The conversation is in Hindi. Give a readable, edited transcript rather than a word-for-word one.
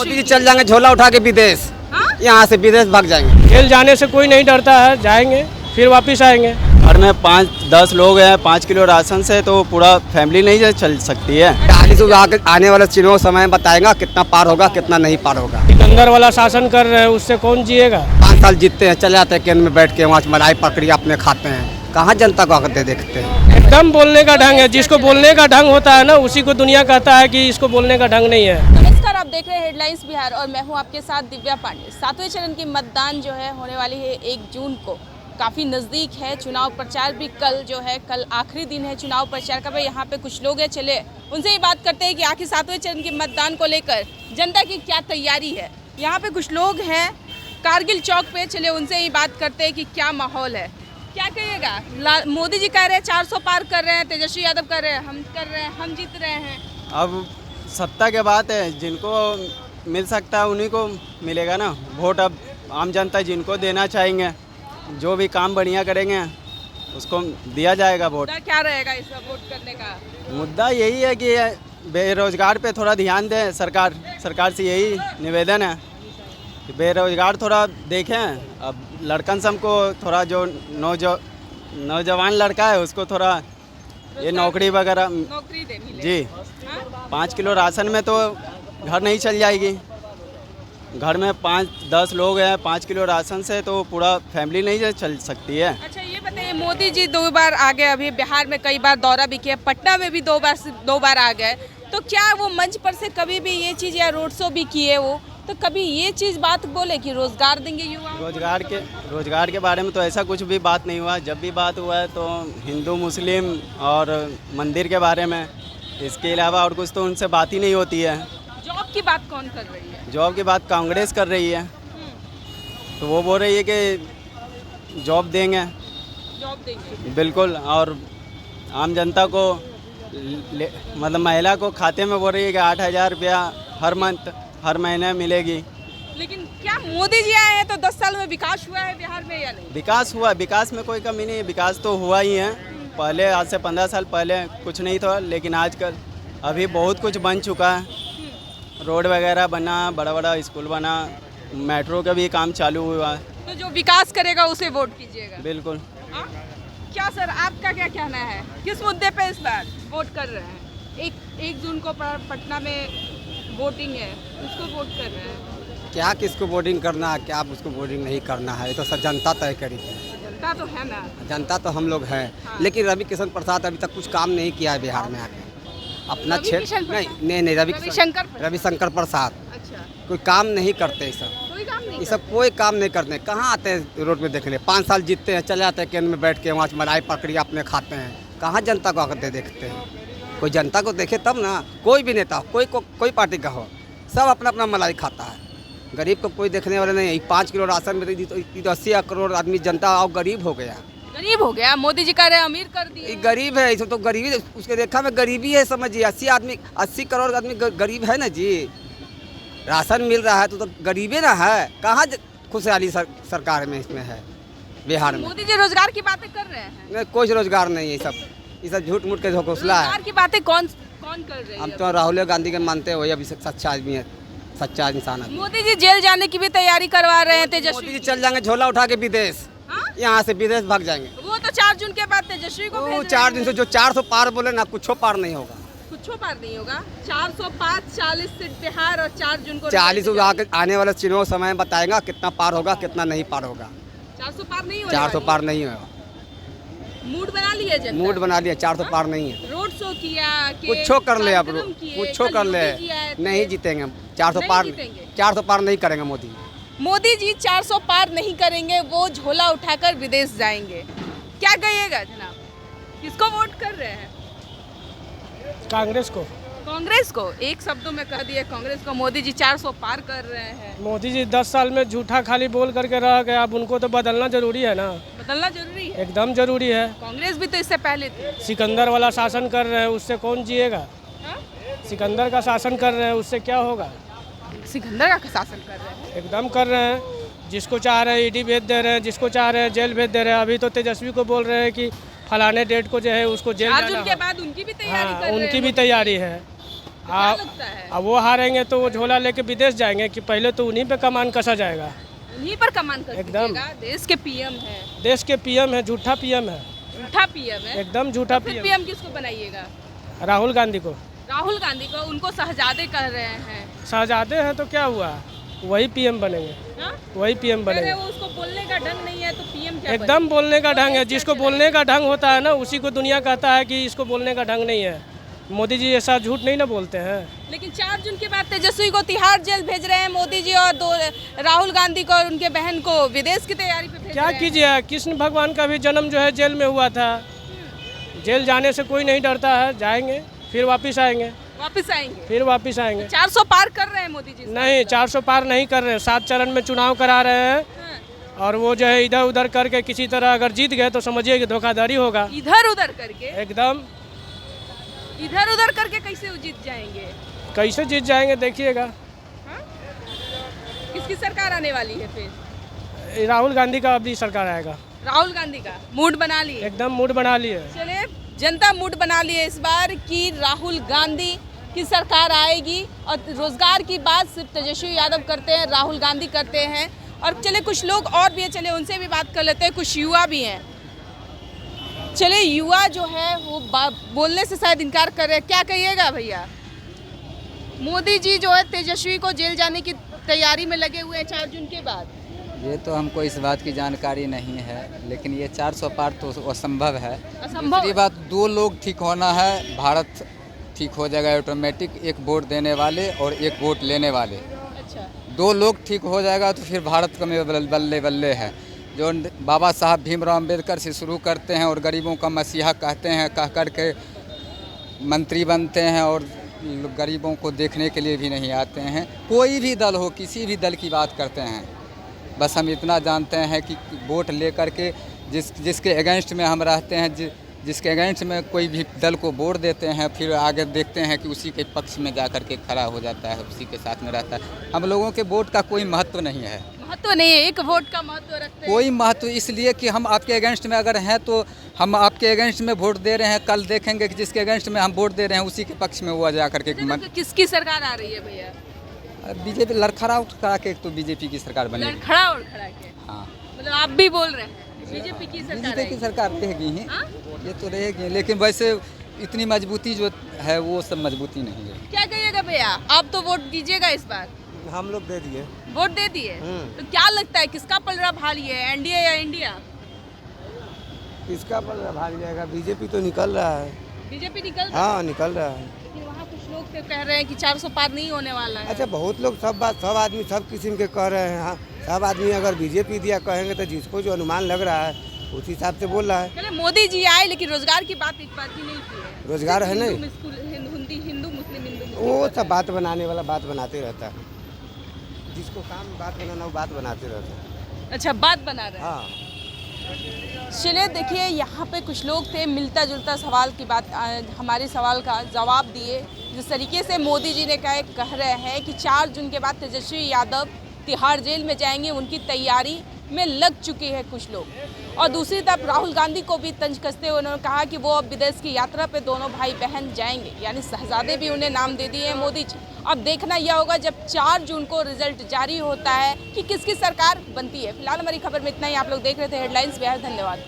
मोदी जी चल जाएंगे झोला उठा के विदेश, यहाँ से विदेश भाग जाएंगे। जेल जाने से कोई नहीं डरता है, जाएंगे फिर वापस आएंगे। घर में 5-10 लोग हैं, 5 किलो राशन से तो पूरा फैमिली नहीं चल सकती है। 40 आने वाले चुनाव समय बताएगा कितना पार होगा कितना नहीं पार होगा। सिकंदर वाला शासन कर रहे हैं, उससे कौन जिएगा। 5 साल जीतते हैं, चले जाते हैं केंद्र में बैठ के, वहाँ मलाई पकड़ी अपने खाते हैं। कहाँ जनता को आकर देखते हैं। एकदम बोलने का ढंग है, जिसको बोलने का ढंग होता है ना उसी को दुनिया कहता है कि इसको बोलने का ढंग नहीं है। नमस्कार, आप देख रहे हैं हेडलाइंस बिहार और मैं हूं आपके साथ दिव्या पांडे। 7वें चरण की मतदान जो है होने वाली है 1 जून को, काफ़ी नज़दीक है। चुनाव प्रचार भी कल आखिरी दिन है चुनाव प्रचार का। भाई यहाँ पे कुछ लोग हैं, चले उनसे ही बात करते हैं कि आखिर 7वें चरण के मतदान को लेकर जनता की क्या तैयारी है। यहाँ पे कुछ लोग हैं कारगिल चौक पे, चले उनसे ही बात करते हैं कि क्या माहौल है। क्या कहिएगा, मोदी जी कह रहे हैं 400 पार कर रहे हैं, तेजस्वी यादव कर रहे हैं, हम कर रहे हैं, हम जीत रहे हैं। अब सत्ता के बात है, जिनको मिल सकता है उन्हीं को मिलेगा ना वोट। अब आम जनता जिनको देना चाहेंगे, जो भी काम बढ़िया करेंगे उसको दिया जाएगा वोट। मुद्दा क्या रहेगा इस वोट करने का? मुद्दा यही है कि बेरोजगार पे थोड़ा ध्यान दें सरकार से यही निवेदन है कि बेरोजगार थोड़ा देखें। अब लड़कन सबको थोड़ा जो नौजवान लड़का है उसको थोड़ा ये नौकरी वगैरह नौकरी दे मिले। जी, हाँ? 5 किलो राशन में तो घर नहीं चल जाएगी। घर में 5-10 लोग हैं, 5 किलो राशन से तो पूरा फैमिली नहीं चल सकती है। अच्छा ये बताइए, मोदी जी 2 बार आ गए, अभी बिहार में कई बार दौरा भी किया, पटना में भी 2 बार आ गए, तो क्या वो मंच पर से कभी भी ये चीज़ या रोड शो भी किए वो, तो कभी ये चीज़ बात बोले कि रोजगार देंगे युवाओं को? रोजगार के बारे में तो ऐसा कुछ भी बात नहीं हुआ। जब भी बात हुआ है तो हिंदू मुस्लिम और मंदिर के बारे में, इसके अलावा और कुछ तो उनसे बात ही नहीं होती है। जॉब की बात कौन कर रही है? जॉब की बात कांग्रेस कर रही है, तो वो बोल रही है कि जॉब देंगे। जॉब देंगे बिल्कुल। और आम जनता को मतलब महिला को खाते में बोल रही है कि 8,000 रुपया हर महीने मिलेगी। लेकिन क्या मोदी जी आए हैं तो 10 साल में विकास हुआ है बिहार में या नहीं? विकास हुआ, विकास में कोई कमी नहीं है, विकास तो हुआ ही है। पहले आज से 15 साल पहले कुछ नहीं था, लेकिन आजकल अभी बहुत कुछ बन चुका है। रोड वगैरह बना, बड़ा बड़ा स्कूल बना, मेट्रो का भी काम चालू हुआ है। तो जो विकास करेगा उसे वोट कीजिएगा। बिल्कुल। हाँ? क्या सर, आपका क्या कहना है, किस मुद्दे पे इस बार वोट कर रहे हैं? 1 जून को पटना में वोटिंग है, उसको वोट कर रहे हैं। क्या किसको वोटिंग करना है, क्या उसको वोटिंग नहीं करना है, ये तो सब जनता तय करेगी। जनता तो है ना, जनता तो हम लोग हैं। हाँ। लेकिन रवि किशन प्रसाद अभी तक कुछ काम नहीं किया है बिहार में आके अपना क्षेत्र। नहीं रविशंकर प्रसाद अच्छा कोई काम नहीं करते। ये सब कोई काम नहीं, ये सब कोई काम नहीं करते। कहाँ आते हैं रोड पे देखने? 5 साल जीतते हैं, चले जाते हैं केंद्र में बैठ के, वहाँ मलाई पकड़ी अपने खाते हैं। कहाँ जनता को आकर देखते हैं? कोई जनता को देखे तब ना। कोई भी नेता हो, कोई पार्टी का हो, सब अपना अपना मलाई खाता है। गरीब को कोई देखने वाला नहीं है। 5 किलो राशन में तो 80 करोड़ आदमी जनता और गरीब हो गया। गरीब हो गया। मोदी जी कह रहे हैं अमीर कर दिए। ये गरीब है, इसमें तो गरीबी, उसके देखा में गरीबी है, समझिए। 80 करोड़ आदमी गरीब है ना जी। राशन मिल रहा है तो गरीबी ना है। कहाँ खुशहाली सरकार में इसमें है बिहार में? मोदी जी रोजगार की बातें कर रहे हैं। नहीं, कोई रोजगार नहीं है। ये सब झूठ मूठ के घोषला है। रोजगार की बातें कौन कर रहे हैं? हम तो राहुल गांधी के मानते हो, अभी सच्चा आदमी है, सच्चा इंसान है। मोदी जी जेल जाने की भी तैयारी करवा रहे हैं। मोदी तेजस्वी जी चल जाएंगे झोला उठा के विदेश, यहाँ से विदेश भाग जाएंगे। वो तो 4 जून के बाद तेजस्वी को भेज 4 दिन से जो 400 पार बोले ना, कुछ पार नहीं होगा। कुछ पार नहीं होगा। 405 40 सीट बिहार और 4 जून को 40 आने वाले चुनाव समय बताएगा कितना पार होगा कितना नहीं पार होगा। 400 पार नहीं होगा। 400 पार नहीं होगा। मूड बना लिया जनता। मूड बना लिया, 400 पार नहीं है। रोड शो किया, कुछ कर ले, अब कुछ कर ले, नहीं जीतेंगे। 400 पार नहीं करेंगे मोदी जी 400 पार नहीं करेंगे। वो झोला उठाकर विदेश जाएंगे। क्या कहिएगा जनाब, किसको वोट कर रहे हैं? कांग्रेस को। कांग्रेस को एक शब्दों में कह दिए कांग्रेस को। मोदी जी 400 पार कर रहे हैं। मोदी जी 10 साल में झूठा खाली बोल करके रह गए, अब उनको तो बदलना जरूरी है ना। बदलना जरूरी है, एकदम जरूरी है। कांग्रेस भी तो इससे पहले थी। सिकंदर वाला शासन कर रहे हैं, उससे कौन जिएगा। सिकंदर का शासन कर रहे हैं, उससे क्या होगा। सिकंदर का शासन कर रहे हैं, एकदम कर रहे हैं। जिसको चाह रहे हैं ईडी भेज दे रहे हैं, जिसको चाह रहे हैं जेल भेज दे रहे हैं। अभी तो तेजस्वी को बोल रहे हैं कि फलाने डेट को जो है उसको जेल 4 जून के बाद उनकी भी तैयारी कर रहे हैं। उनकी भी तैयारी है। क्या लगता है? अब वो हारेंगे तो वो झोला लेके विदेश जाएंगे कि पहले तो उन्हीं पे कमान कसा जाएगा। उन्हीं पर कमान कर एकदम। दीजिएगा। देश के पीएम है, देश के पीएम है, झूठा पीएम है, झूठा पीएम है। एकदम झूठा फिर पीएम। पीएम किसको बनाइएगा? राहुल गांधी को। राहुल गांधी को। उनको शहजादे कह रहे हैं। शहजादे हैं तो क्या हुआ, वही पीएम बनेंगे, हाँ? वही पीएम अरे बनेंगे। वो उसको बोलने का ढंग नहीं है तो पीएम क्या एकदम बोलने का ढंग है, जिसको बोलने का ढंग होता है ना उसी को दुनिया कहता है कि इसको बोलने का ढंग नहीं है। मोदी जी ऐसा झूठ नहीं ना बोलते हैं। लेकिन 4 जून के बाद तेजस्वी को तिहाड़ जेल भेज रहे हैं मोदी जी, और राहुल गांधी को और उनके बहन को विदेश की तैयारी पे भेज क्या रहे हैं। कीजिए, कृष्ण भगवान का भी जन्म जो है जेल में हुआ था। जेल जाने से कोई नहीं डरता है, जाएंगे फिर वापस आएंगे, वापस आएंगे। फिर वापस आएंगे। 400 पार कर रहे हैं मोदी जी। नहीं, 400 पार नहीं कर रहे हैं, 7 चरण में चुनाव करा रहे हैं। हाँ। और वो जो है इधर उधर करके किसी तरह अगर जीत गए तो समझिए कि धोखाधड़ी होगा। इधर उधर करके, एकदम। इधर उधर करके कैसे वो जीत जाएंगे? कैसे जीत जाएंगे देखिएगा। हाँ? किसकी सरकार आने वाली है फिर? राहुल गांधी का अभी सरकार आएगा। राहुल गांधी का मूड बना लिए। एकदम मूड बना लिए। चलिए, जनता मूड बना लिए इस बार कि राहुल गांधी की सरकार आएगी। और रोजगार की बात सिर्फ तेजस्वी यादव करते हैं, राहुल गांधी करते हैं। और चले कुछ लोग और भी हैं, चले उनसे भी बात कर लेते हैं। कुछ युवा भी हैं। चले, युवा जो है वो बोलने से शायद इनकार कर रहे हैं। क्या कहिएगा भैया? मोदी जी जो है तेजस्वी को जेल जाने की तैयारी में लगे हुए हैं 4 जून के बाद। ये तो हमको इस बात की जानकारी नहीं है, लेकिन ये 400 पार तो असंभव है। असंभव। दूसरी बात, 2 लोग ठीक होना है, भारत ठीक हो जाएगा ऑटोमेटिक। एक वोट देने वाले और एक वोट लेने वाले, अच्छा। 2 लोग ठीक हो जाएगा तो फिर भारत का में बल्ले बल्ले है। जो बाबा साहब भीमराव अम्बेडकर से शुरू करते हैं और गरीबों का मसीहा कहते हैं, कह कर के मंत्री बनते हैं और गरीबों को देखने के लिए भी नहीं आते हैं। कोई भी दल हो, किसी भी दल की बात करते हैं, बस हम इतना जानते हैं कि वोट लेकर के जिसके अगेंस्ट में हम रहते हैं, जिसके अगेंस्ट में कोई भी दल को वोट देते हैं, फिर आगे देखते हैं कि उसी के पक्ष में जा कर के खड़ा हो जाता है, उसी के साथ में रहता है। हम लोगों के वोट का कोई महत्व नहीं है। महत्व नहीं है, एक वोट का महत्व रखते हैं। कोई महत्व इसलिए कि हम आपके अगेंस्ट में अगर हैं तो हम आपके अगेंस्ट में वोट दे रहे हैं, कल देखेंगे कि जिसके अगेंस्ट में हम वोट दे रहे हैं उसी के पक्ष में हुआ जा करके किसकी सरकार आ रही है भैया? बीजेपी लड़खड़ा उठा के तो बीजेपी की सरकार बनेगी। खड़ा और खड़ा के, हाँ, मतलब आप भी बोल रहे हैं बीजेपी की सरकार बीजेपी की आएगी। सरकार रहेगी ही, हाँ? ये तो रहेगी, लेकिन वैसे इतनी मजबूती जो है वो सब मजबूती नहीं है। क्या कहिएगा भैया? आप तो वोट दीजिएगा इस बार? हम लोग दे दिए। वोट दे दिए तो क्या लगता है किसका पलड़ा भारी है, एनडीए या इंडिया? किसका पलड़ा भारी जाएगा? बीजेपी तो निकल रहा है। बीजेपी निकल रहा हाँ, निकल रहा है। है। लेकिन वहाँ कुछ लोग तो कह रहे हैं कि 400 पार नहीं होने वाला है। अच्छा, बहुत लोग सब आदमी सब किस्म के कह रहे हैं। हाँ, सब आदमी अगर बीजेपी दिया कहेंगे तो जिसको जो अनुमान लग रहा है उस हिसाब से बोल रहा है। चले, मोदी जी आए लेकिन रोजगार की बात एक बार भी नहीं की है। रोजगार है नहीं, हिंदू मुस्लिम वो सब बात बनाने वाला बात बनाते रहता है। जिसको काम बात बनाना वो बात बनाते रहता है। अच्छा, बात बना रहे हैं। हाँ, चलिए, देखिए यहाँ पे कुछ लोग थे, मिलता जुलता सवाल की बात, हमारे सवाल का जवाब दिए। जिस तरीके से मोदी जी ने कह रहे हैं कि 4 जून के बाद तेजस्वी यादव तिहाड़ जेल में जाएंगे, उनकी तैयारी में लग चुके हैं कुछ लोग। और दूसरी तरफ राहुल गांधी को भी तंज कसते हुए उन्होंने कहा कि वो अब विदेश की यात्रा पे दोनों भाई बहन जाएंगे, यानी शहजादे भी उन्हें नाम दे दिए हैं मोदी जी। अब देखना यह होगा जब 4 जून को रिजल्ट जारी होता है कि किसकी सरकार बनती है। फिलहाल हमारी खबर में इतना ही। आप लोग देख रहे थे हेडलाइंस बिहार। धन्यवाद।